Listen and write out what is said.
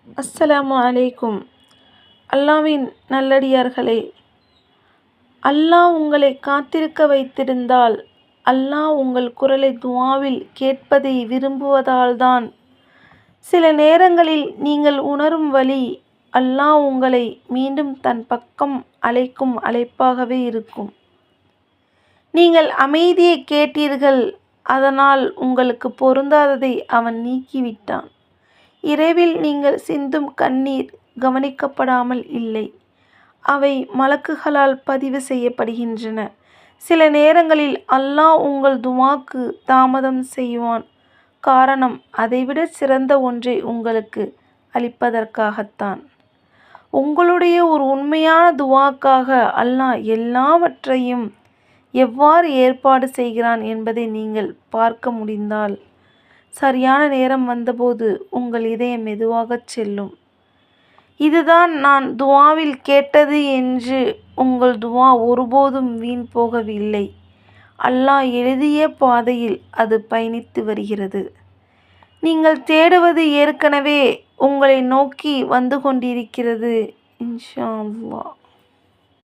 அஸ்ஸலாமு அலைக்கும். அல்லாவின் நல்லடியார்களே, அல்லாஹ் உங்களை காத்திருக்க வைத்திருந்தால், அல்லாஹ் உங்கள் குரலை துஆவில் கேட்பதை விரும்புவதால்தான். சில நேரங்களில் நீங்கள் உணரும் வழி அல்லாஹ் உங்களை மீண்டும் தன் பக்கம் அழைக்கும் அழைப்பாகவே இருக்கும். நீங்கள் அமைதியை கேட்டீர்கள், அதனால் உங்களுக்கு பொருந்தாததை அவன் நீக்கிவிட்டான். இரவில் நீங்கள் சிந்தும் கண்ணீர் கவனிக்கப்படாமல் இல்லை. அவை மலக்குகளால் பதிவு செய்யப்படுகின்றன. சில நேரங்களில் அல்லாஹ் உங்கள் துஆக்கு தாமதம் செய்வான். காரணம், அதைவிட சிறந்த ஒன்றை உங்களுக்கு அளிப்பதற்காகத்தான். உங்களுடைய ஒரு உண்மையான துஆக்காக அல்லாஹ் எல்லாவற்றையும் எவ்வாறு ஏற்பாடு செய்கிறான் என்பதை நீங்கள் பார்க்க முடிந்தால், சரியான நேரம் வந்தபோது உங்கள் இதயம் மெதுவாகச் செல்லும். இதுதான் நான் துஆவில் கேட்டது என்று உங்கள் துஆ ஒருபோதும் வீண் போகவில்லை. அல்லாஹ் எழுதிய பாதையில் அது பயணித்து வருகிறது. நீங்கள் தேடுவது ஏற்கனவே உங்களை நோக்கி வந்து கொண்டிருக்கிறது. இன்ஷா அல்லாஹ்.